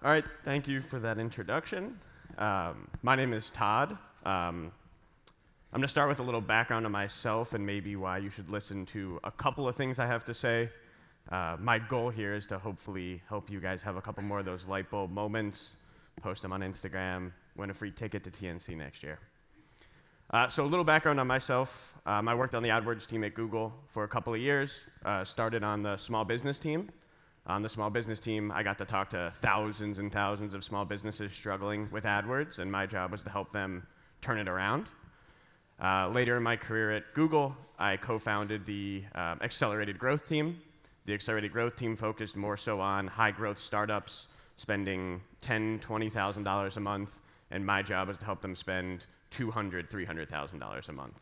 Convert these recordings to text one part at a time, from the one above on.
All right, thank you for that introduction. My name is Todd. I'm going to start with a little background on myself and maybe why you should listen to a couple of things I have to say. My goal here is to hopefully help you guys have a couple more of those light bulb moments, post them on Instagram, win a free ticket to TNC next year. So a little background on myself. I worked on the AdWords team at Google for a couple of years, started on the small business team. On the small business team, I got to talk to thousands and thousands of small businesses struggling with AdWords, and my job was to help them turn it around. Later in my career at Google, I co-founded the Accelerated Growth team. The Accelerated Growth team focused more so on high-growth startups spending $10,000, $20,000 a month, and my job was to help them spend $200,000, $300,000 a month.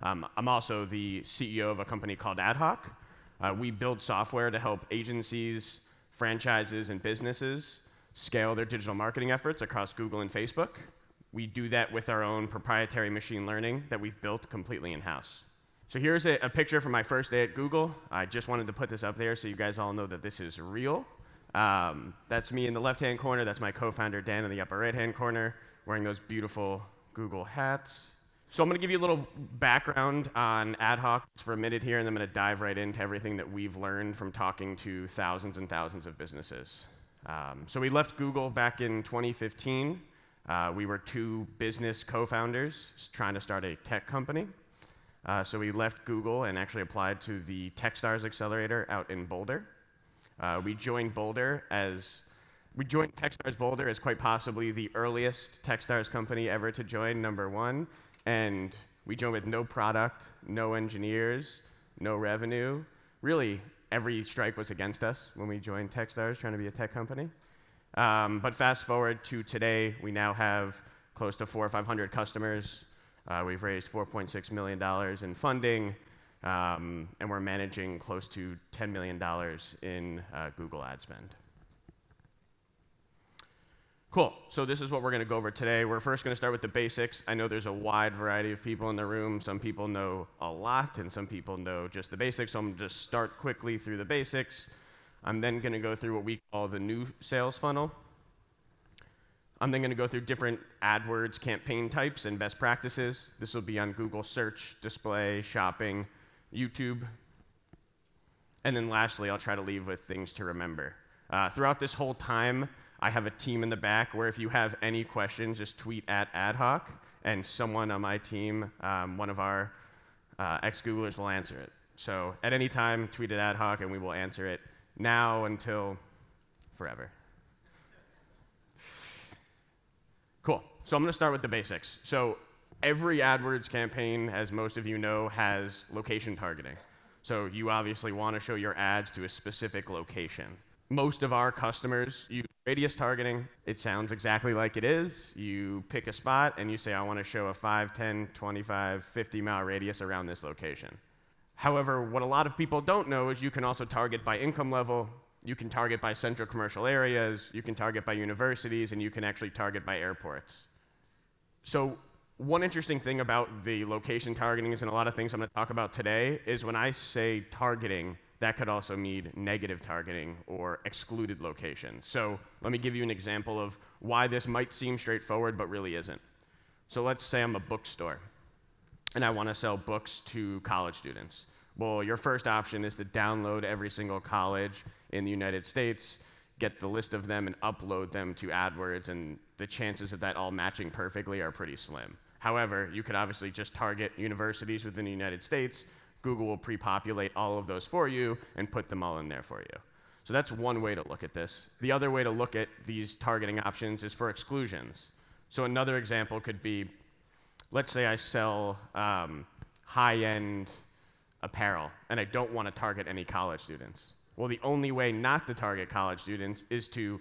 I'm also the CEO of a company called AdHawk. We build software to help agencies, franchises, and businesses scale their digital marketing efforts across Google and Facebook. We do that with our own proprietary machine learning that we've built completely in-house. So here's a picture from my first day at Google. I just wanted to put this up there so you guys all know that this is real. That's me in the left-hand corner. That's my co-founder, Dan, in the upper right-hand corner, wearing those beautiful Google hats. So I'm going to give you a little background on AdHawk for a minute here, and then I'm going to dive right into everything that we've learned from talking to thousands and thousands of businesses. So we left Google back in 2015. We were two business co-founders trying to start a tech company. So we left Google and actually applied to the Techstars Accelerator out in Boulder. We joined Techstars Boulder as quite possibly the earliest Techstars company ever to join, #1. And we joined with no product, no engineers, no revenue. Really, every strike was against us when we joined Techstars, trying to be a tech company. But fast forward to today, we now have close to 400 or 500 customers. We've raised $4.6 million in funding, and we're managing close to $10 million in Google ad spend. Cool, so this is what we're going to go over today. We're first going to start with the basics. I know there's a wide variety of people in the room. Some people know a lot, and some people know just the basics, so I'm going to just start quickly through the basics. I'm then going to go through what we call the new sales funnel. I'm then going to go through different AdWords campaign types and best practices. This will be on Google Search, Display, Shopping, YouTube. And then lastly, I'll try to leave with things to remember. Throughout this whole time, I have a team in the back where if you have any questions, just tweet at AdHawk, and someone on my team, one of our ex-Googlers, will answer it. So at any time, tweet at AdHawk, and we will answer it now until forever. Cool. So I'm going to start with the basics. So every AdWords campaign, as most of you know, has location targeting. So you obviously want to show your ads to a specific location. Most of our customers use radius targeting. It sounds exactly like it is. You pick a spot and you say, I want to show a 5, 10, 25, 50-mile radius around this location. However, what a lot of people don't know is you can also target by income level. You can target by central commercial areas. You can target by universities, and you can actually target by airports. So one interesting thing about the location targeting is, and a lot of things I'm going to talk about today, is when I say targeting, that could also mean negative targeting or excluded location. So let me give you an example of why this might seem straightforward but really isn't. So let's say I'm a bookstore and I want to sell books to college students. Well, your first option is to download every single college in the United States, get the list of them, and upload them to AdWords, and the chances of that all matching perfectly are pretty slim. However, you could obviously just target universities within the United States. Google will pre-populate all of those for you and put them all in there for you. So that's one way to look at this. The other way to look at these targeting options is for exclusions. So another example could be, let's say I sell high-end apparel, and I don't want to target any college students. Well, the only way not to target college students is to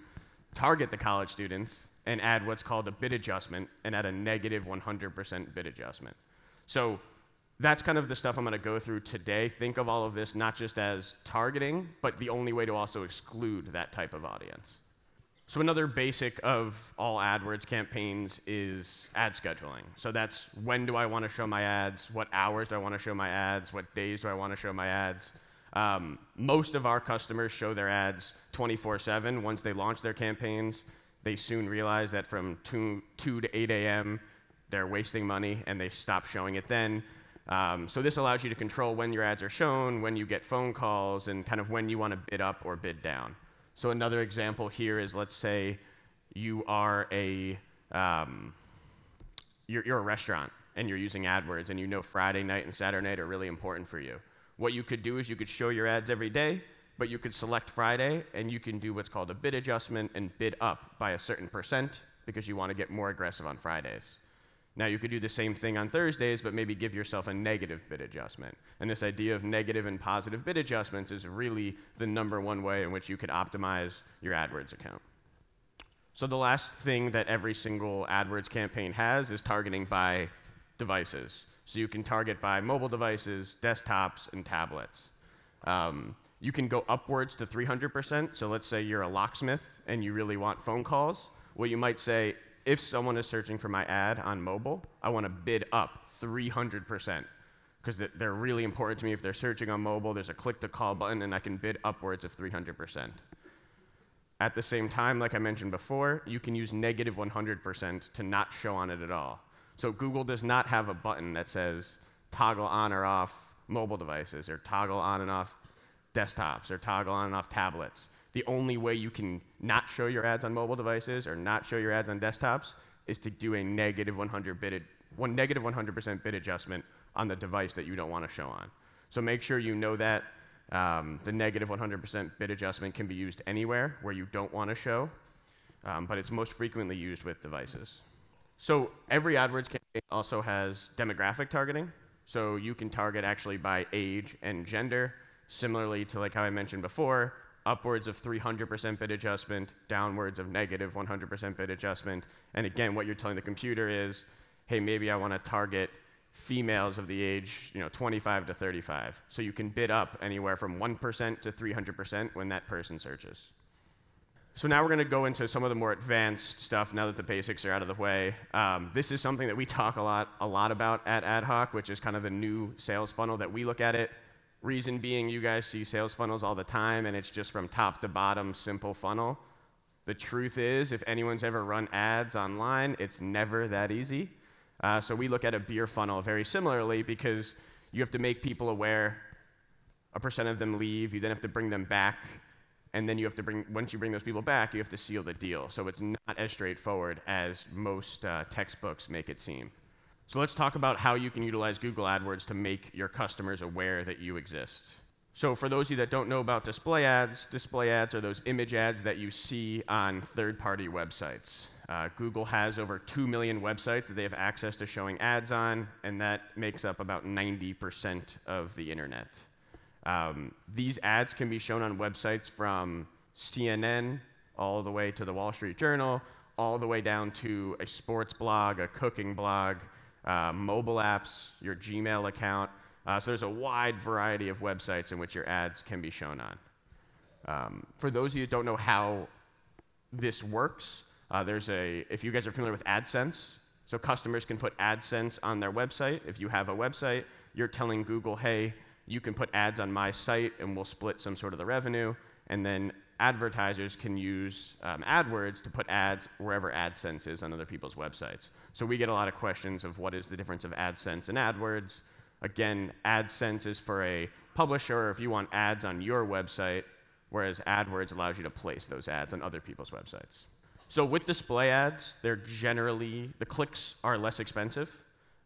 target the college students and add what's called a bid adjustment, and add a negative 100% bid adjustment. So that's kind of the stuff I'm going to go through today. Think of all of this not just as targeting, but the only way to also exclude that type of audience. So another basic of all AdWords campaigns is ad scheduling. So that's when do I want to show my ads, what hours do I want to show my ads, what days do I want to show my ads. Most of our customers show their ads 24/7. Once they launch their campaigns, they soon realize that from 2 to 8 a.m., they're wasting money, and they stop showing it then. So this allows you to control when your ads are shown, when you get phone calls, and kind of when you want to bid up or bid down. So another example here is, let's say you are you're a restaurant, and you're using AdWords, and you know Friday night and Saturday night are really important for you. What you could do is you could show your ads every day, but you could select Friday, and you can do what's called a bid adjustment and bid up by a certain percent because you want to get more aggressive on Fridays. Now, you could do the same thing on Thursdays, but maybe give yourself a negative bid adjustment. And this idea of negative and positive bid adjustments is really the #1 way in which you could optimize your AdWords account. So the last thing that every single AdWords campaign has is targeting by devices. So you can target by mobile devices, desktops, and tablets. You can go upwards to 300%. So let's say you're a locksmith and you really want phone calls. Well, you might say, if someone is searching for my ad on mobile, I want to bid up 300%, because they're really important to me. If they're searching on mobile, there's a click-to-call button, and I can bid upwards of 300%. At the same time, like I mentioned before, you can use -100% to not show on it at all. So Google does not have a button that says toggle on or off mobile devices, or toggle on and off desktops, or toggle on and off tablets. The only way you can not show your ads on mobile devices or not show your ads on desktops is to do a -100% bid adjustment on the device that you don't want to show on. So make sure you know that the -100% bid adjustment can be used anywhere where you don't want to show, but it's most frequently used with devices. So every AdWords campaign also has demographic targeting. So you can target actually by age and gender, similarly to like how I mentioned before, upwards of 300% bid adjustment, downwards of -100% bid adjustment. And again, what you're telling the computer is, hey, maybe I want to target females of the age 25 to 35. So you can bid up anywhere from 1% to 300% when that person searches. So now we're going to go into some of the more advanced stuff now that the basics are out of the way. This is something that we talk a lot about at AdHawk, which is kind of the new sales funnel that we look at it. Reason being, you guys see sales funnels all the time, and it's just from top to bottom, simple funnel. The truth is, if anyone's ever run ads online, it's never that easy. So we look at a beer funnel very similarly, because you have to make people aware. A percent of them leave. You then have to bring them back. And then you have to once you bring those people back, you have to seal the deal. So it's not as straightforward as most textbooks make it seem. So let's talk about how you can utilize Google AdWords to make your customers aware that you exist. So for those of you that don't know about display ads are those image ads that you see on third-party websites. Google has over 2 million websites that they have access to showing ads on, and that makes up about 90% of the internet. These ads can be shown on websites from CNN all the way to the Wall Street Journal, all the way down to a sports blog, a cooking blog, mobile apps, your Gmail account. So there's a wide variety of websites in which your ads can be shown on. For those of you that don't know how this works, if you guys are familiar with AdSense, so customers can put AdSense on their website. If you have a website, you're telling Google, hey, you can put ads on my site and we'll split some sort of the revenue. And then advertisers can use AdWords to put ads wherever AdSense is on other people's websites. So we get a lot of questions of what is the difference of AdSense and AdWords. Again, AdSense is for a publisher or if you want ads on your website, whereas AdWords allows you to place those ads on other people's websites. So with display ads, the clicks are less expensive.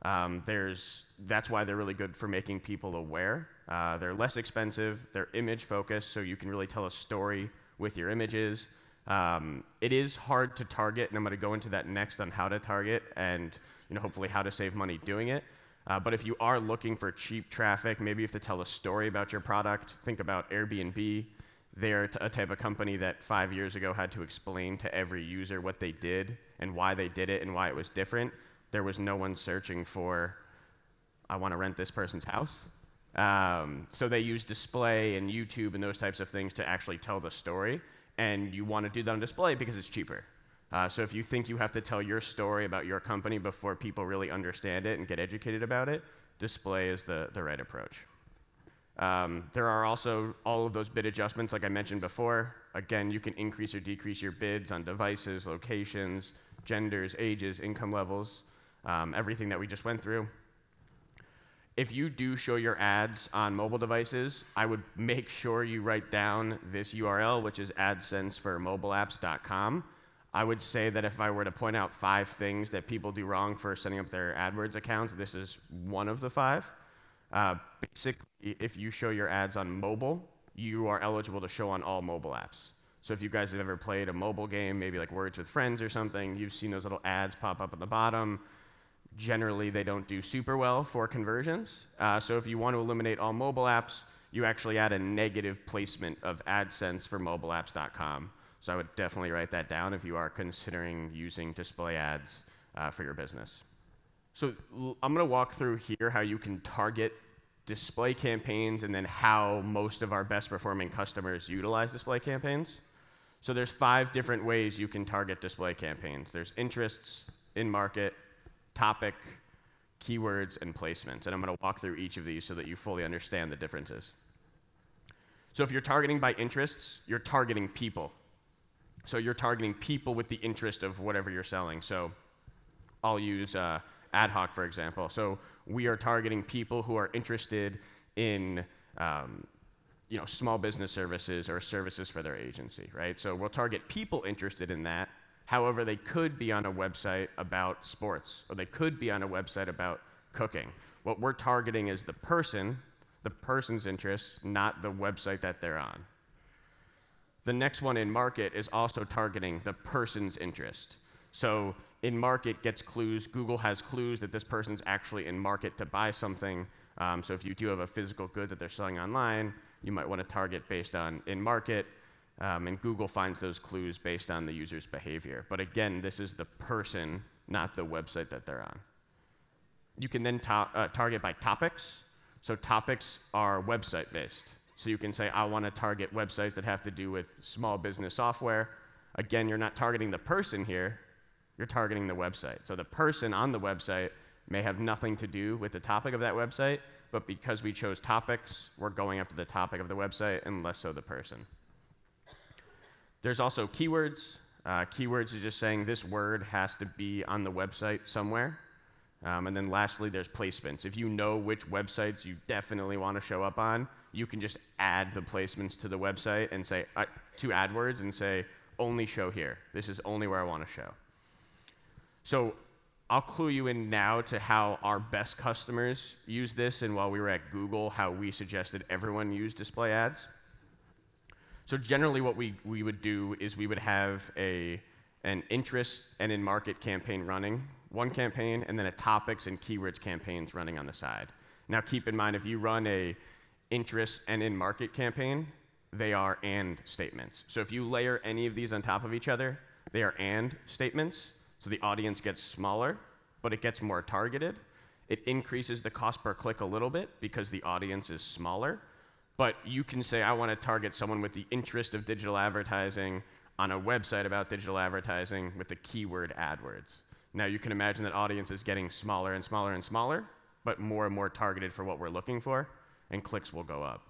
That's why they're really good for making people aware. They're less expensive, they're image focused, so you can really tell a story with your images. It is hard to target, and I'm going to go into that next on how to target and hopefully how to save money doing it. But if you are looking for cheap traffic, maybe you have to tell a story about your product. Think about Airbnb. They're a type of company that 5 years ago had to explain to every user what they did and why they did it and why it was different. There was no one searching for, I want to rent this person's house. So they use display and YouTube and those types of things to actually tell the story. And you want to do that on display because it's cheaper. So if you think you have to tell your story about your company before people really understand it and get educated about it, display is the right approach. There are also all of those bid adjustments like I mentioned before. Again, you can increase or decrease your bids on devices, locations, genders, ages, income levels, everything that we just went through. If you do show your ads on mobile devices, I would make sure you write down this URL, which is AdSenseForMobileApps.com. I would say that if I were to point out 5 things that people do wrong for setting up their AdWords accounts, this is one of the 5. Basically, if you show your ads on mobile, you are eligible to show on all mobile apps. So if you guys have ever played a mobile game, maybe like Words with Friends or something, you've seen those little ads pop up at the bottom. Generally, they don't do super well for conversions. So if you want to eliminate all mobile apps, you actually add a negative placement of AdSenseForMobileApps.com. So I would definitely write that down if you are considering using display ads for your business. So I'm going to walk through here how you can target display campaigns and then how most of our best performing customers utilize display campaigns. So there's 5 different ways you can target display campaigns. There's interests, in-market, topic, keywords, and placements. And I'm going to walk through each of these so that you fully understand the differences. So if you're targeting by interests, you're targeting people. So you're targeting people with the interest of whatever you're selling. So I'll use AdHawk, for example. So we are targeting people who are interested in small business services or services for their agency, right? So we'll target people interested in that. However, they could be on a website about sports, or they could be on a website about cooking. What we're targeting is the person's interests, not the website that they're on. The next one in market is also targeting the person's interest. So in market gets clues. Google has clues that this person's actually in market to buy something. So if you do have a physical good that they're selling online, you might want to target based on in market. And Google finds those clues based on the user's behavior. But again, this is the person, not the website that they're on. You can then target by topics. So topics are website-based. So you can say, I want to target websites that have to do with small business software. Again, you're not targeting the person here. You're targeting the website. So the person on the website may have nothing to do with the topic of that website, but because we chose topics, we're going after the topic of the website and less so the person. There's also keywords. Keywords is just saying this word has to be on the website somewhere. And then lastly, there's placements. If you know which websites you definitely want to show up on, you can just add the placements to the website and say, to AdWords and say, only show here. This is only where I want to show. So I'll clue you in now to how our best customers use this, and while we were at Google, how we suggested everyone use display ads. So generally what we would do is we would have an interest and in-market campaign running, one campaign, and then a topics and keywords campaigns running on the side. Now keep in mind, if you run a interest and in-market campaign, they are and statements. So if you layer any of these on top of each other, they are and statements. So the audience gets smaller, but it gets more targeted. It increases the cost per click a little bit because the audience is smaller. But you can say, I want to target someone with the interest of digital advertising on a website about digital advertising with the keyword AdWords. Now you can imagine that audience is getting smaller and smaller and smaller, but more and more targeted for what we're looking for, and clicks will go up.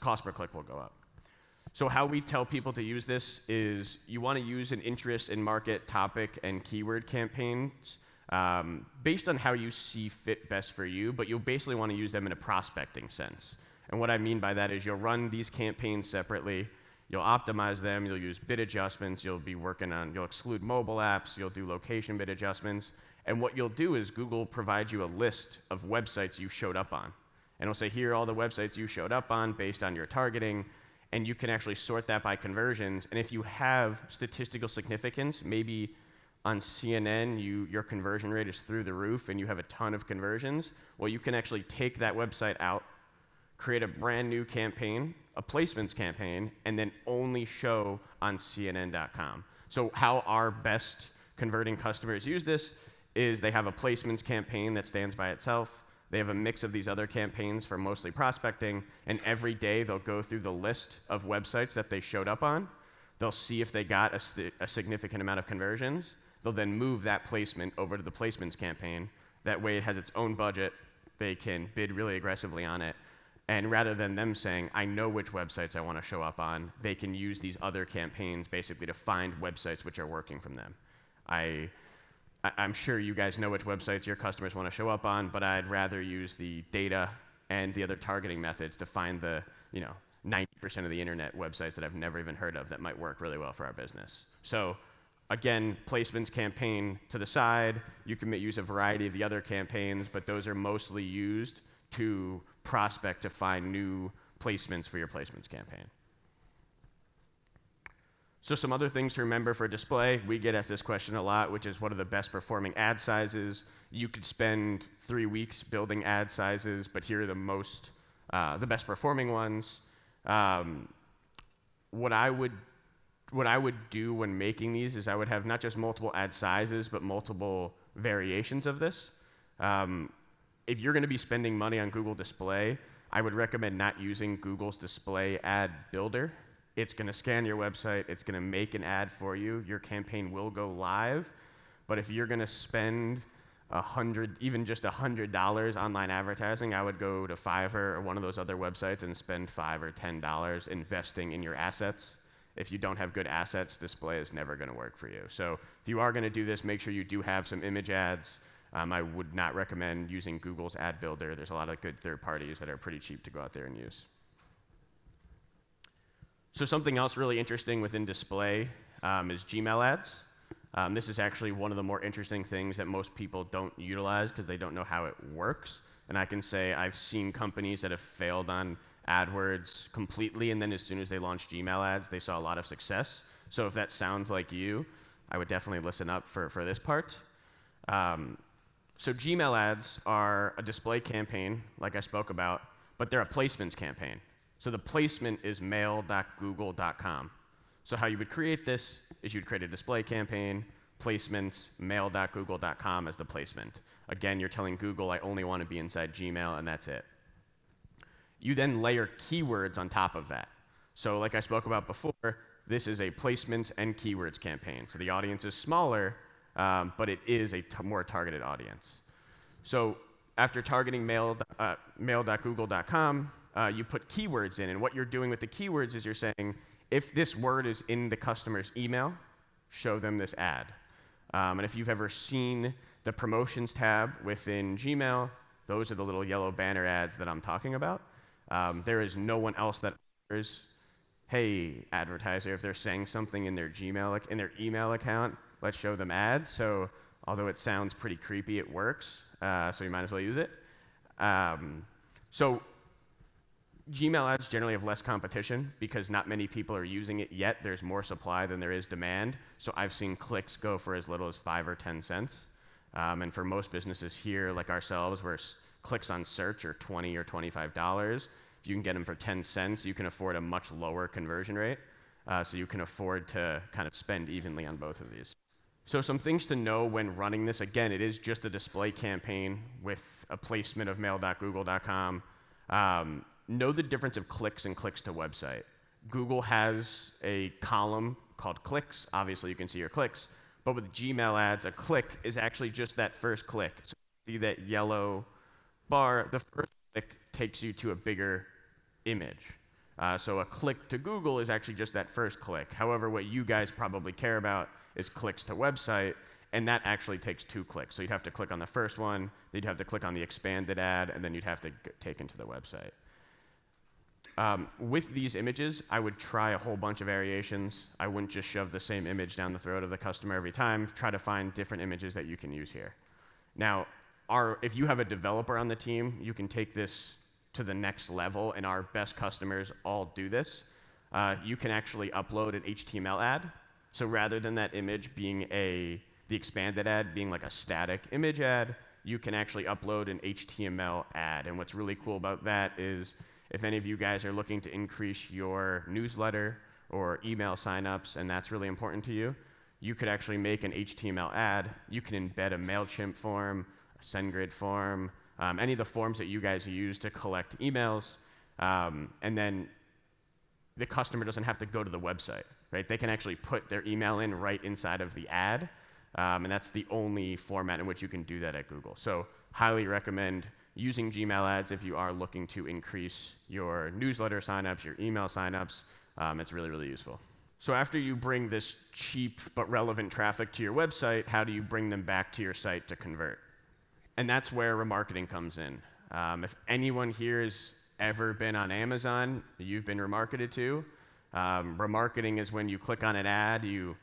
Cost per click will go up. So how we tell people to use this is you want to use an interest in market, topic, and keyword campaigns based on how you see fit best for you, but you'll basically want to use them in a prospecting sense. And what I mean by that is you'll run these campaigns separately, you'll optimize them, you'll use bid adjustments, you'll exclude mobile apps, you'll do location bid adjustments, and what you'll do is Google provides you a list of websites you showed up on. And it'll say, here are all the websites you showed up on based on your targeting, and you can actually sort that by conversions. And if you have statistical significance, maybe on CNN, your conversion rate is through the roof and you have a ton of conversions, well, you can actually take that website out, create a brand new campaign, a placements campaign, and then only show on CNN.com. So how our best converting customers use this is they have a placements campaign that stands by itself. They have a mix of these other campaigns for mostly prospecting, and every day they'll go through the list of websites that they showed up on. They'll see if they got a significant amount of conversions. They'll then move that placement over to the placements campaign. That way it has its own budget. They can bid really aggressively on it. And rather than them saying, I know which websites I want to show up on, they can use these other campaigns basically to find websites which are working from them. I'm sure you guys know which websites your customers want to show up on, but I'd rather use the data and the other targeting methods to find the 90% of the internet websites that I've never even heard of that might work really well for our business. So again, placements campaign to the side. You can use a variety of the other campaigns, but those are mostly used to prospect to find new placements for your placements campaign. So some other things to remember for display. We get asked this question a lot, which is what are the best performing ad sizes? You could spend 3 weeks building ad sizes, but here are the best performing ones. What I would do when making these is I would have not just multiple ad sizes, but multiple variations of this. If you're going to be spending money on Google Display, I would recommend not using Google's Display Ad Builder. It's going to scan your website. It's going to make an ad for you. Your campaign will go live. But if you're going to spend even just $100 online advertising, I would go to Fiverr or one of those other websites and spend $5 or $10 investing in your assets. If you don't have good assets, display is never going to work for you. So if you are going to do this, make sure you do have some image ads. I would not recommend using Google's Ad Builder. There's a lot of good third parties that are pretty cheap to go out there and use. So something else really interesting within display is Gmail ads. This is actually one of the more interesting things that most people don't utilize because they don't know how it works. And I can say I've seen companies that have failed on AdWords completely, and then as soon as they launched Gmail ads, they saw a lot of success. So if that sounds like you, I would definitely listen up for this part. So Gmail ads are a display campaign, like I spoke about, but they're a placements campaign. So the placement is mail.google.com. So how you would create this is you'd create a display campaign, placements, mail.google.com as the placement. Again, you're telling Google, I only want to be inside Gmail, and that's it. You then layer keywords on top of that. So like I spoke about before, this is a placements and keywords campaign. So the audience is smaller, but it is a more targeted audience. So after targeting mail.google.com, you put keywords in. And what you're doing with the keywords is you're saying, if this word is in the customer's email, show them this ad. And if you've ever seen the promotions tab within Gmail, those are the little yellow banner ads that I'm talking about. There is no one else that offers, hey, advertiser, if they're saying something in their email account, let's show them ads. So although it sounds pretty creepy, it works. So you might as well use it. So Gmail ads generally have less competition because not many people are using it yet. There's more supply than there is demand. So I've seen clicks go for as little as 5 or 10 cents. And for most businesses here, like ourselves, where clicks on search are $20 or $25, if you can get them for 10 cents, you can afford a much lower conversion rate. So you can afford to kind of spend evenly on both of these. So some things to know when running this. Again, it is just a display campaign with a placement of mail.google.com. Know the difference of clicks and clicks to website. Google has a column called clicks. Obviously, you can see your clicks. But with Gmail ads, a click is actually just that first click. So you see that yellow bar? The first click takes you to a bigger image. So a click to Google is actually just that first click. However, what you guys probably care about is clicks to website, and that actually takes 2 clicks. So you'd have to click on the first one, then you'd have to click on the expanded ad, and then you'd have to take into the website. With these images, I would try a whole bunch of variations. I wouldn't just shove the same image down the throat of the customer every time. Try to find different images that you can use here. Now, if you have a developer on the team, you can take this to the next level, and our best customers all do this. You can actually upload an HTML ad. So rather than that image being the expanded ad being like a static image ad, you can actually upload an HTML ad. And what's really cool about that is if any of you guys are looking to increase your newsletter or email signups, and that's really important to you, you could actually make an HTML ad. You can embed a MailChimp form, a SendGrid form, any of the forms that you guys use to collect emails, and then the customer doesn't have to go to the website, right? They can actually put their email in right inside of the ad, and that's the only format in which you can do that at Google. So highly recommend using Gmail ads if you are looking to increase your newsletter signups, your email signups. It's really, really useful. So after you bring this cheap but relevant traffic to your website, how do you bring them back to your site to convert? And that's where remarketing comes in. If anyone here has ever been on Amazon, you've been remarketed to. Remarketing is when you click on an ad, you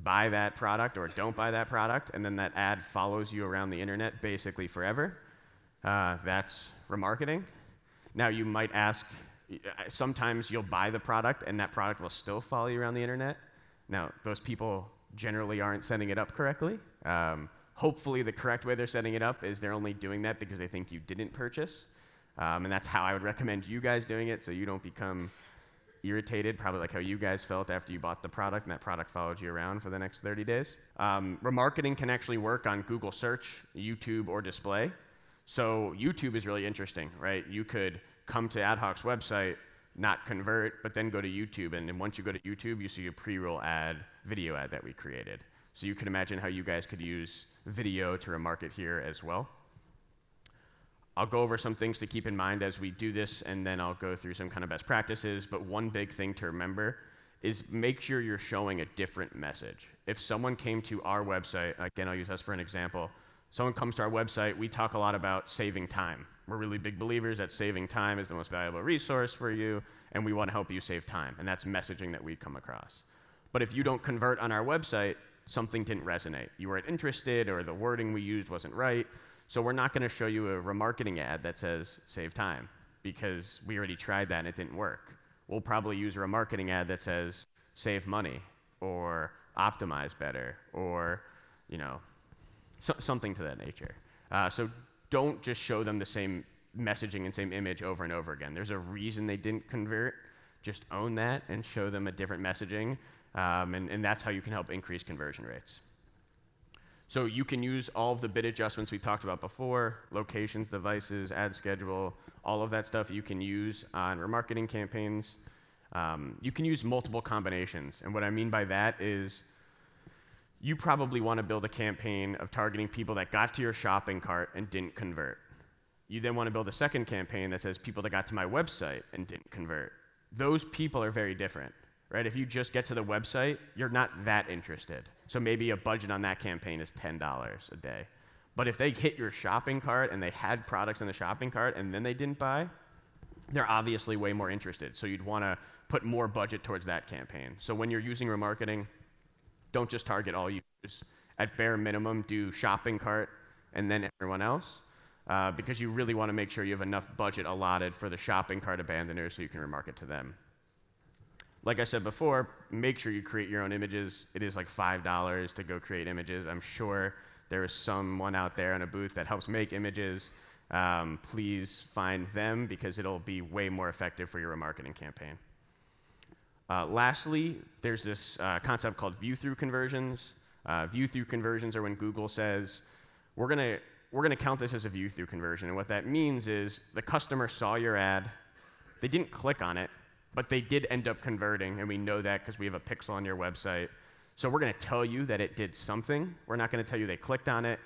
buy that product or don't buy that product, and then that ad follows you around the internet basically forever. That's remarketing. Now you might ask, sometimes you'll buy the product and that product will still follow you around the internet. Now, those people generally aren't setting it up correctly. Hopefully the correct way they're setting it up is they're only doing that because they think you didn't purchase. And that's how I would recommend you guys doing it, so you don't become irritated, probably like how you guys felt after you bought the product and that product followed you around for the next 30 days. Remarketing can actually work on Google Search, YouTube, or display. So YouTube is really interesting, right? You could come to AdHawk's website, not convert, but then go to YouTube, and then once you go to YouTube, you see a pre-roll ad, video ad that we created. So you can imagine how you guys could use video to remarket here as well. I'll go over some things to keep in mind as we do this, and then I'll go through some kind of best practices. But one big thing to remember is make sure you're showing a different message. If someone came to our website, again, I'll use us for an example. Someone comes to our website, we talk a lot about saving time. We're really big believers that saving time is the most valuable resource for you, and we want to help you save time. And that's messaging that we come across. But if you don't convert on our website, something didn't resonate. You weren't interested, or the wording we used wasn't right. So we're not going to show you a remarketing ad that says save time, because we already tried that and it didn't work. We'll probably use a remarketing ad that says save money, or optimize better, or something to that nature. So don't just show them the same messaging and same image over and over again. There's a reason they didn't convert. Just own that and show them a different messaging, and that's how you can help increase conversion rates. So you can use all of the bid adjustments we talked about before, locations, devices, ad schedule, all of that stuff you can use on remarketing campaigns. You can use multiple combinations, and what I mean by that is you probably want to build a campaign of targeting people that got to your shopping cart and didn't convert. You then want to build a second campaign that says people that got to my website and didn't convert. Those people are very different, right? If you just get to the website, you're not that interested. So maybe a budget on that campaign is $10 a day. But if they hit your shopping cart and they had products in the shopping cart and then they didn't buy, they're obviously way more interested. So you'd want to put more budget towards that campaign. So when you're using remarketing, don't just target all users. At bare minimum, do shopping cart and then everyone else, because you really want to make sure you have enough budget allotted for the shopping cart abandoners so you can remarket to them. Like I said before, make sure you create your own images. It is like $5 to go create images. I'm sure there is someone out there in a booth that helps make images. Please find them, because it'll be way more effective for your remarketing campaign. Lastly, there's this concept called view-through conversions. View-through conversions are when Google says, we're gonna count this as a view-through conversion. And what that means is the customer saw your ad, they didn't click on it, but they did end up converting, and we know that because we have a pixel on your website. So we're going to tell you that it did something. We're not going to tell you they clicked on it.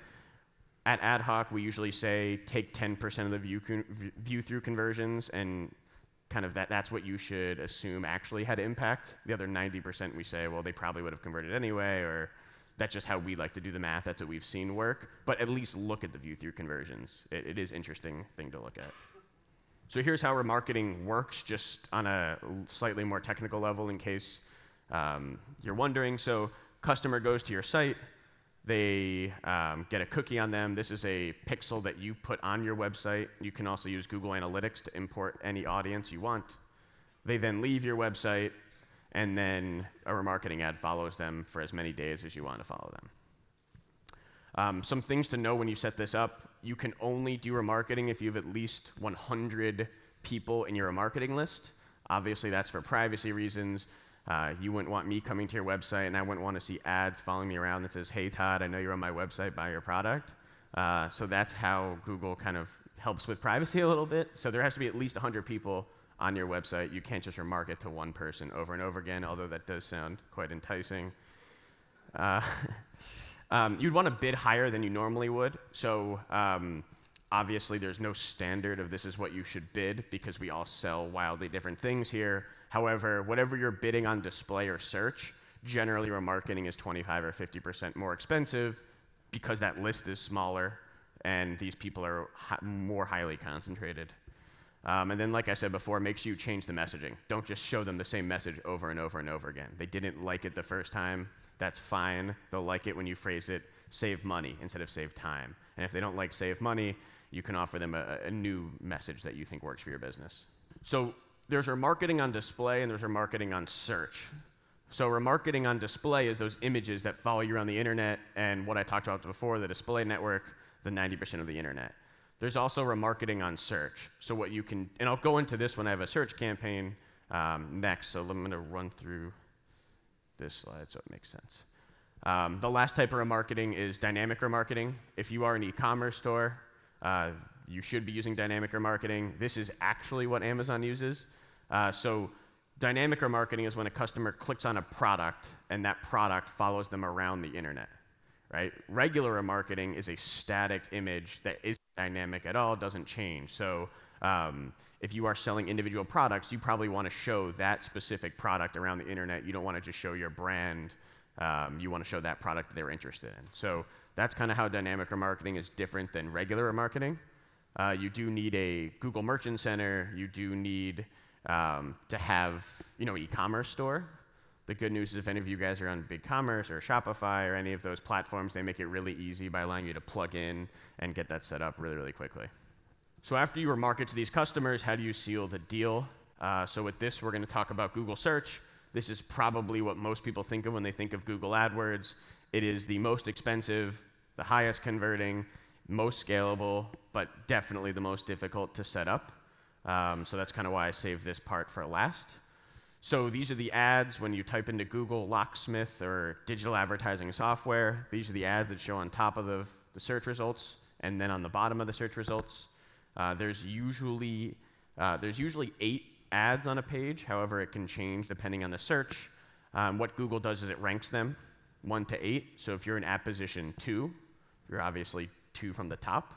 At AdHawk, we usually say take 10% of the view-through conversions, and kind of that's what you should assume actually had impact. The other 90% we say, well, they probably would have converted anyway, or that's just how we like to do the math. That's what we've seen work. But at least look at the view-through conversions. It is an interesting thing to look at. So here's how remarketing works, just on a slightly more technical level in case you're wondering. So customer goes to your site. They get a cookie on them. This is a pixel that you put on your website. You can also use Google Analytics to import any audience you want. They then leave your website, and then a remarketing ad follows them for as many days as you want to follow them. Some things to know when you set this up: you can only do remarketing if you have at least 100 people in your remarketing list. Obviously, that's for privacy reasons. You wouldn't want me coming to your website, and I wouldn't want to see ads following me around that says, hey, Todd, I know you're on my website, buy your product. So that's how Google kind of helps with privacy a little bit. So there has to be at least 100 people on your website. You can't just remarket to one person over and over again, although that does sound quite enticing. You'd want to bid higher than you normally would. So Obviously, there's no standard of this is what you should bid because we all sell wildly different things here. However, whatever you're bidding on display or search, generally remarketing is 25 or 50% more expensive because that list is smaller and these people are more highly concentrated. And then, like I said before, make sure you change the messaging. Don't just show them the same message over and over and over again. They didn't like it the first time. That's fine. They'll like it when you phrase it, save money instead of save time. And if they don't like save money, you can offer them a new message that you think works for your business. So there's remarketing on display and there's remarketing on search. So remarketing on display is those images that follow you around the internet and what I talked about before, the display network, the 90% of the internet. There's also remarketing on search. So what you can, and I'll go into this when I have a search campaign next, so I'm gonna run through this slide so it makes sense. The last type of remarketing is dynamic remarketing. If you are an e-commerce store, you should be using dynamic remarketing. This is actually what Amazon uses. So dynamic remarketing is when a customer clicks on a product and that product follows them around the internet, right? Regular remarketing is a static image that isn't dynamic at all, doesn't change. So if you are selling individual products, you probably want to show that specific product around the internet. You don't want to just show your brand. You want to show that product that they're interested in. So that's kind of how dynamic remarketing is different than regular remarketing. You do need a Google Merchant Center. You do need to have, an e-commerce store. The good news is if any of you guys are on BigCommerce or Shopify or any of those platforms, they make it really easy by allowing you to plug in and get that set up really, really quickly. So after you remarket to these customers, how do you seal the deal? So with this, we're going to talk about Google Search. This is probably what most people think of when they think of Google AdWords. It is the most expensive, the highest converting, most scalable, but definitely the most difficult to set up. So that's kind of why I saved this part for last. So these are the ads when you type into Google Locksmith or digital advertising software. These are the ads that show on top of the search results and then on the bottom of the search results. There's usually 8 ads on a page. However, it can change depending on the search. What Google does is it ranks them 1 to 8. So if you're in at position 2, you're obviously 2 from the top.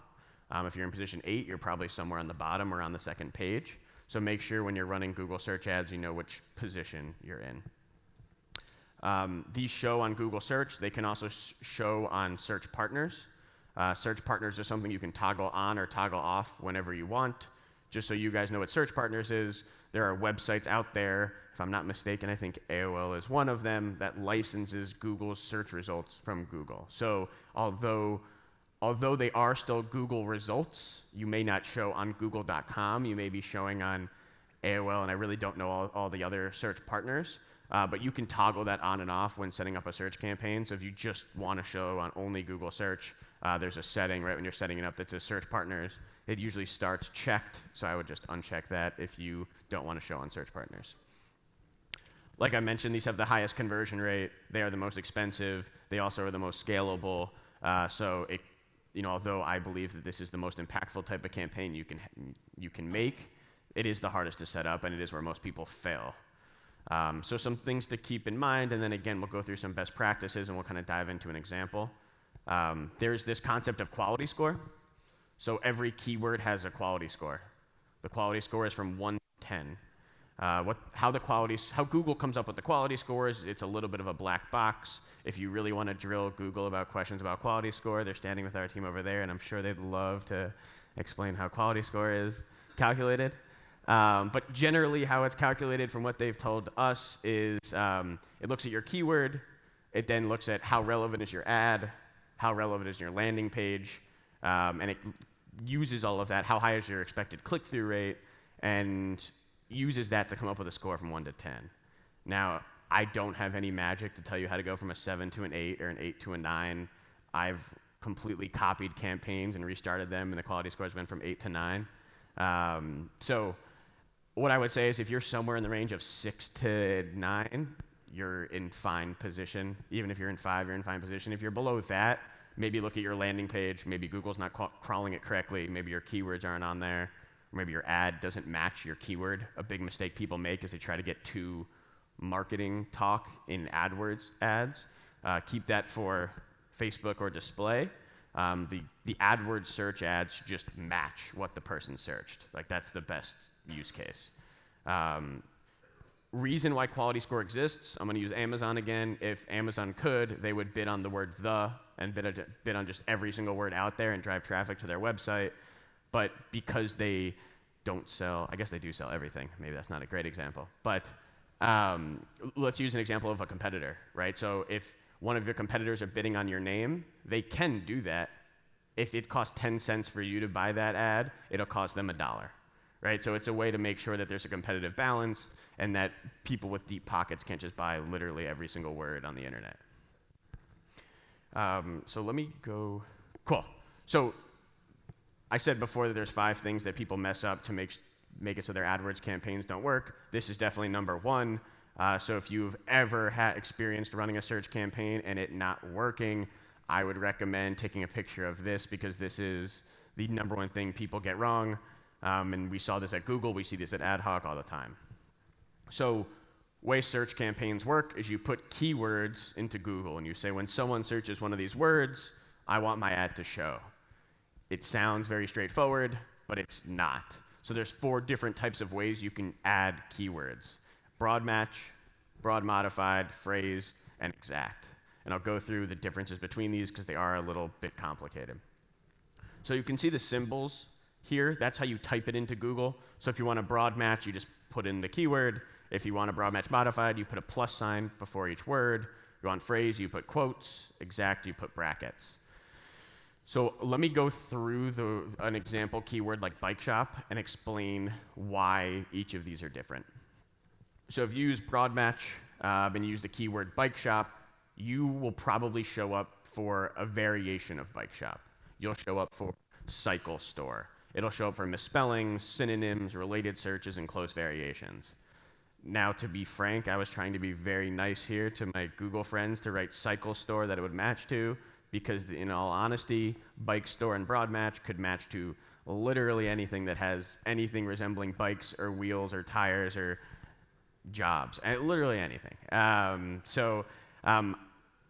If you're in position 8, you're probably somewhere on the bottom or on the second page. So make sure when you're running Google search ads, you know which position you're in. These show on Google Search. They can also show on Search Partners. Search Partners is something you can toggle on or toggle off whenever you want. Just so you guys know what Search Partners is, there are websites out there, if I'm not mistaken, I think AOL is one of them, that licenses Google's search results from Google. So although they are still Google results, you may not show on google.com, you may be showing on AOL, and I really don't know all the other search partners, but you can toggle that on and off when setting up a search campaign. So if you just want to show on only Google search, there's a setting right when you're setting it up that says search partners. It usually starts checked, so I would just uncheck that if you don't want to show on search partners. Like I mentioned, these have the highest conversion rate. They are the most expensive. They also are the most scalable. So although I believe that this is the most impactful type of campaign you can make, it is the hardest to set up, and it is where most people fail. So some things to keep in mind, and then again, we'll go through some best practices, and we'll kind of dive into an example. There's this concept of quality score. So every keyword has a quality score. The quality score is from 1 to 10. How Google comes up with the quality scores, it's a little bit of a black box. If you really want to drill Google about questions about quality score, they're standing with our team over there, and I'm sure they'd love to explain how quality score is calculated. But generally, how it's calculated from what they've told us is it looks at your keyword, it then looks at how relevant is your ad, how relevant is your landing page, and it uses all of that, how high is your expected click-through rate, and uses that to come up with a score from 1 to 10. Now, I don't have any magic to tell you how to go from a 7 to an 8 or an 8 to a 9. I've completely copied campaigns and restarted them, and the quality scores went from 8 to 9. So what I would say is if you're somewhere in the range of 6 to 9, you're in fine position. Even if you're in 5, you're in fine position. If you're below that, maybe look at your landing page. Maybe Google's not crawling it correctly. Maybe your keywords aren't on there. Or maybe your ad doesn't match your keyword. A big mistake people make is they try to get too marketing talk in AdWords ads. Keep that for Facebook or display. The AdWords search ads just match what the person searched. Like, that's the best use case. Reason why quality score exists, I'm going to use Amazon again. If Amazon could, they would bid on the word the and bid on just every single word out there and drive traffic to their website. But because they don't sell, I guess they do sell everything. Maybe that's not a great example. But let's use an example of a competitor, right? So if one of your competitors are bidding on your name, they can do that. If it costs 10 cents for you to buy that ad, it'll cost them $1. Right? So it's a way to make sure that there's a competitive balance and that people with deep pockets can't just buy literally every single word on the internet. So let me go. Cool. So I said before that there's 5 things that people mess up to make it so their AdWords campaigns don't work. This is definitely number 1. So if you've ever experienced running a search campaign and it not working, I would recommend taking a picture of this, because this is the number 1 thing people get wrong. And we saw this at Google, we see this at AdHawk all the time. So way search campaigns work is you put keywords into Google and you say, when someone searches one of these words, I want my ad to show. It sounds very straightforward, but it's not. So there's 4 different types of ways you can add keywords: broad match, broad modified, phrase, and exact. And I'll go through the differences between these because they are a little bit complicated. So you can see the symbols here. That's how you type it into Google. So if you want a broad match, you just put in the keyword. If you want a broad match modified, you put a plus sign before each word. If you want phrase, you put quotes. Exact, you put brackets. So let me go through an example keyword like bike shop and explain why each of these are different. So if you use broad match and you use the keyword bike shop, you will probably show up for a variation of bike shop. You'll show up for cycle store. It'll show up for misspellings, synonyms, related searches, and close variations. Now, to be frank, I was trying to be very nice here to my Google friends to write cycle store that it would match to, because in all honesty, bike store and broad match could match to literally anything that has anything resembling bikes or wheels or tires or jobs, literally anything.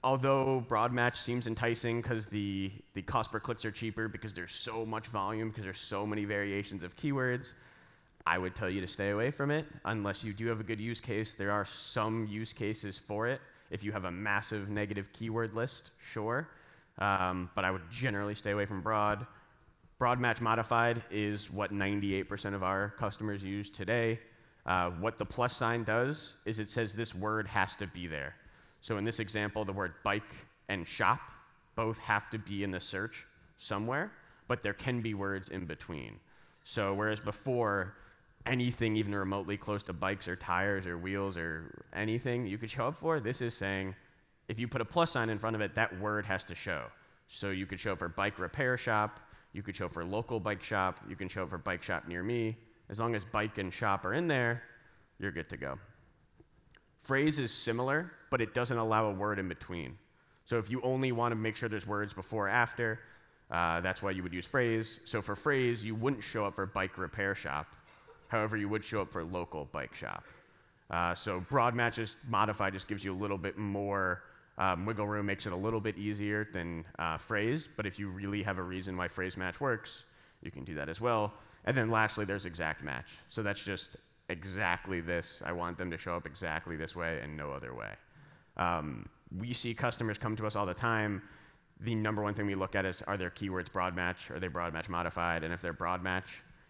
Although broad match seems enticing because the cost per clicks are cheaper because there's so much volume, because there's so many variations of keywords, I would tell you to stay away from it unless you do have a good use case. There are some use cases for it. If you have a massive negative keyword list, sure. But I would generally stay away from broad. Broad match modified is what 98% of our customers use today. What the plus sign does is it says this word has to be there. So in this example, the word bike and shop both have to be in the search somewhere, but there can be words in between. So whereas before, anything even remotely close to bikes or tires or wheels or anything you could show up for, this is saying if you put a plus sign in front of it, that word has to show. So you could show up for bike repair shop, you could show up for local bike shop, you can show up for bike shop near me. As long as bike and shop are in there, you're good to go. Phrase is similar, but it doesn't allow a word in between. So if you only want to make sure there's words before or after, that's why you would use phrase. So for phrase, you wouldn't show up for bike repair shop. However, you would show up for local bike shop. So broad matches modified just gives you a little bit more wiggle room, makes it a little bit easier than phrase. But if you really have a reason why phrase match works, you can do that as well. And then lastly, there's exact match. So that's just exactly this. I want them to show up exactly this way and no other way. We see customers come to us all the time. The number 1 thing we look at is, are their keywords broad match? Are they broad match modified? And if they're broad match,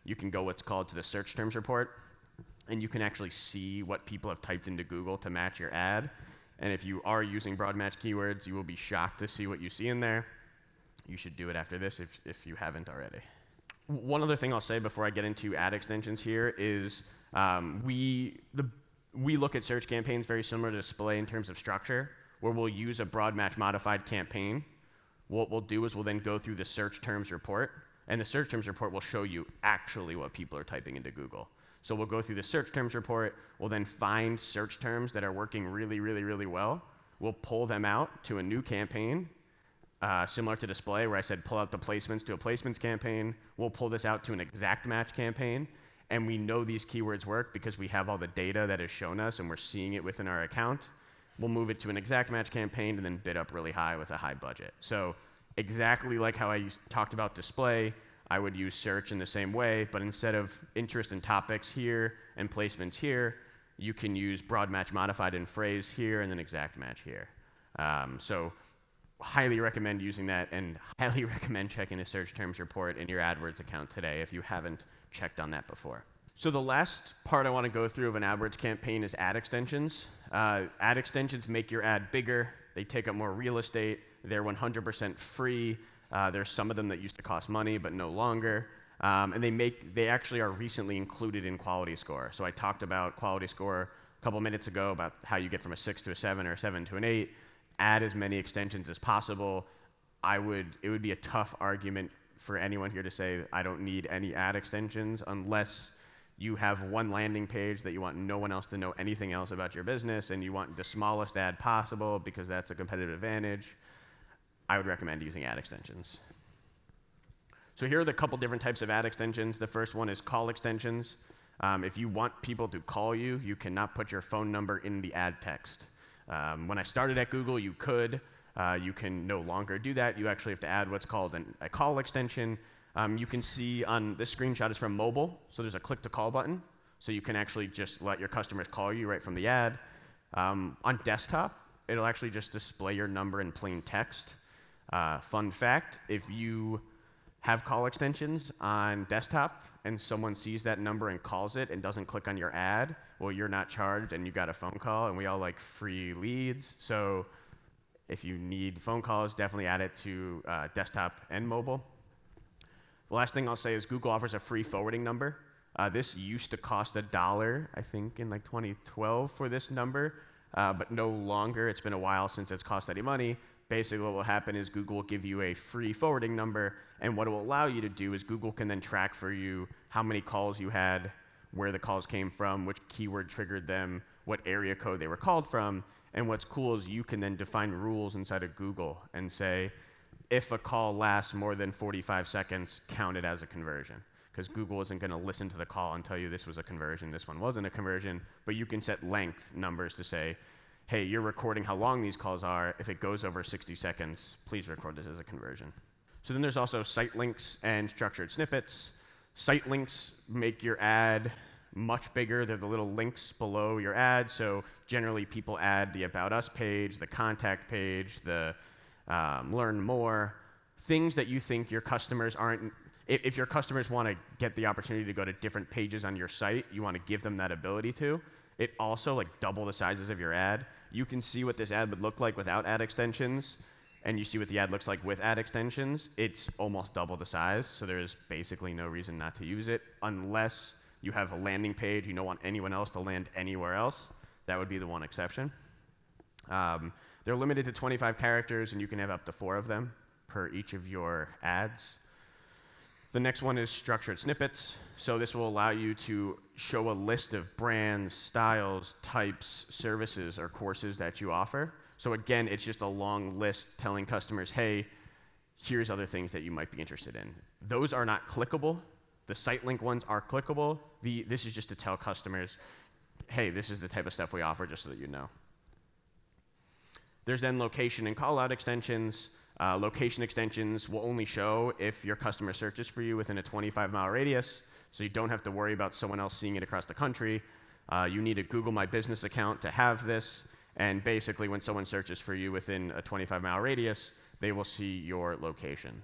you can go what's called to the search terms report, and you can actually see what people have typed into Google to match your ad. And if you are using broad match keywords, you will be shocked to see what you see in there. You should do it after this if you haven't already. One other thing I'll say before I get into ad extensions here is we look at search campaigns very similar to display in terms of structure, where we'll use a broad match modified campaign. What we'll do is we'll then go through the search terms report, and the search terms report will show you actually what people are typing into Google. So we'll go through the search terms report, we'll then find search terms that are working really, really, really well. We'll pull them out to a new campaign, similar to display, where I said pull out the placements to a placements campaign. We'll pull this out to an exact match campaign, and we know these keywords work because we have all the data that is shown us and we're seeing it within our account. We'll move it to an exact match campaign and then bid up really high with a high budget. So Exactly like how I talked about display, I would use search in the same way, but instead of interest and topics here and placements here, you can use broad match modified in phrase here and then exact match here. So highly recommend using that, and highly recommend checking the search terms report in your AdWords account today if you haven't checked on that before. So the last part I want to go through of an AdWords campaign is ad extensions. Ad extensions make your ad bigger. They take up more real estate. They're 100% free. There's some of them that used to cost money, but no longer. And they actually are recently included in Quality Score. So I talked about Quality Score a couple minutes ago about how you get from a 6 to a 7 or a 7 to an 8. Add as many extensions as possible. It would be a tough argument for anyone here to say, I don't need any ad extensions unless you have one landing page that you want no one else to know anything else about your business, and you want the smallest ad possible because that's a competitive advantage. I would recommend using ad extensions. So here are the couple different types of ad extensions. The first one is call extensions. If you want people to call you, you cannot put your phone number in the ad text. When I started at Google, you could. You can no longer do that. You actually have to add what's called a call extension. You can see on this screenshot is from mobile, so there's a click to call button. So you can actually just let your customers call you right from the ad. On desktop, it'll actually just display your number in plain text. Fun fact, if you have call extensions on desktop and someone sees that number and calls it and doesn't click on your ad, well, you're not charged and you got a phone call, and we all like free leads. So if you need phone calls, definitely add it to desktop and mobile. The last thing I'll say is Google offers a free forwarding number. This used to cost $1, I think, in like 2012 for this number, but no longer. It's been a while since it's cost any money. Basically, what will happen is Google will give you a free forwarding number, and what it will allow you to do is Google can then track for you how many calls you had, where the calls came from, which keyword triggered them, what area code they were called from, and what's cool is you can then define rules inside of Google and say, if a call lasts more than 45 seconds, count it as a conversion. Because Google isn't going to listen to the call and tell you this was a conversion, this one wasn't a conversion, but you can set length numbers to say, hey, you're recording how long these calls are. If it goes over 60 seconds, please record this as a conversion. So then there's also site links and structured snippets. Site links make your ad much bigger. They're the little links below your ad. So generally people add the About Us page, the contact page, the learn more, things that you think your customers aren't. If your customers want to get the opportunity to go to different pages on your site, you want to give them that ability to. It also like double the sizes of your ad. You can see what this ad would look like without ad extensions, and you see what the ad looks like with ad extensions. It's almost double the size, so there's basically no reason not to use it unless you have a landing page, you don't want anyone else to land anywhere else. That would be the one exception. They're limited to 25 characters, and you can have up to 4 of them per each of your ads. The next one is structured snippets. So this will allow you to show a list of brands, styles, types, services, or courses that you offer. So again, it's just a long list telling customers, hey, here's other things that you might be interested in. Those are not clickable. The site link ones are clickable. This is just to tell customers, hey, this is the type of stuff we offer, just so that you know. There's then location and callout extensions. Location extensions will only show if your customer searches for you within a 25-mile radius, so you don't have to worry about someone else seeing it across the country. You need a Google My Business account to have this, and basically when someone searches for you within a 25-mile radius, they will see your location.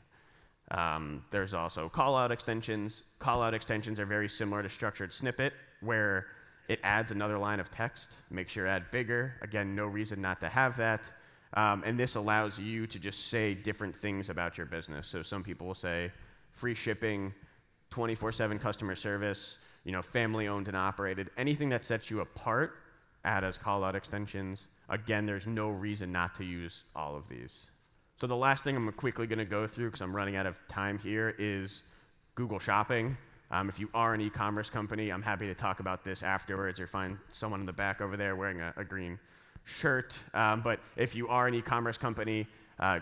There's also callout extensions. Callout extensions are very similar to structured snippet, where it adds another line of text, makes your ad bigger. Again, no reason not to have that. And this allows you to just say different things about your business. So some people will say free shipping, 24/7 customer service, family owned and operated. Anything that sets you apart, add as callout extensions. Again, there's no reason not to use all of these. So the last thing I'm quickly going to go through, because I'm running out of time here, is Google Shopping. If you are an e-commerce company, I'm happy to talk about this afterwards, or find someone in the back over there wearing a green shirt. But if you are an e-commerce company,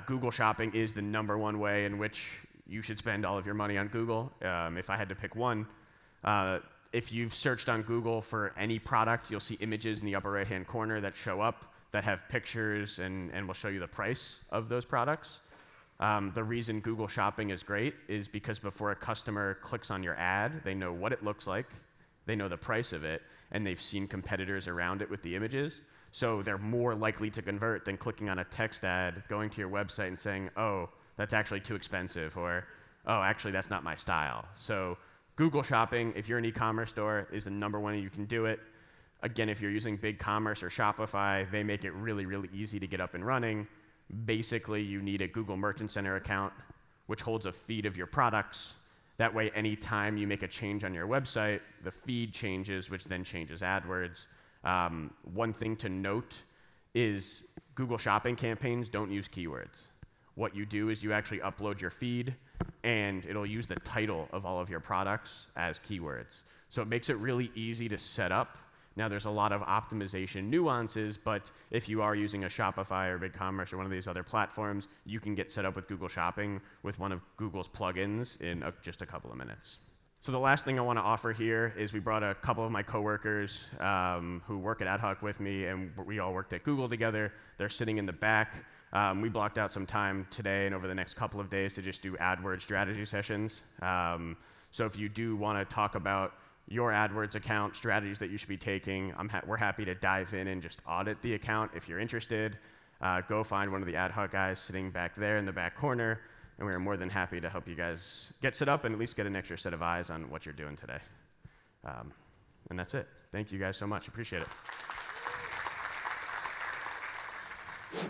Google Shopping is the #1 way in which you should spend all of your money on Google. If I had to pick one, if you've searched on Google for any product, you'll see images in the upper right-hand corner that show up that have pictures and will show you the price of those products. The reason Google Shopping is great is because before a customer clicks on your ad, they know what it looks like, they know the price of it, and they've seen competitors around it with the images. So they're more likely to convert than clicking on a text ad, going to your website and saying, oh, that's actually too expensive, or, oh, actually, that's not my style. So Google Shopping, if you're an e-commerce store, is the #1 way you can do it. Again, if you're using BigCommerce or Shopify, they make it really, really easy to get up and running. Basically, you need a Google Merchant Center account, which holds a feed of your products. That way, anytime you make a change on your website, the feed changes, which then changes AdWords. One thing to note is Google Shopping campaigns don't use keywords. What you do is you actually upload your feed, and it'll use the title of all of your products as keywords. So it makes it really easy to set up. Now, there's a lot of optimization nuances, but if you are using a Shopify or BigCommerce or one of these other platforms, you can get set up with Google Shopping with one of Google's plugins in just a couple of minutes. So the last thing I want to offer here is we brought a couple of my coworkers who work at AdHawk with me, and we all worked at Google together. They're sitting in the back. We blocked out some time today and over the next couple of days to just do AdWords strategy sessions. So if you do want to talk about your AdWords account, strategies that you should be taking, we're happy to dive in and just audit the account if you're interested. Go find one of the AdHawk guys sitting back there in the back corner, and we're more than happy to help you guys get set up and at least get an extra set of eyes on what you're doing today. And that's it. Thank you guys so much. Appreciate it.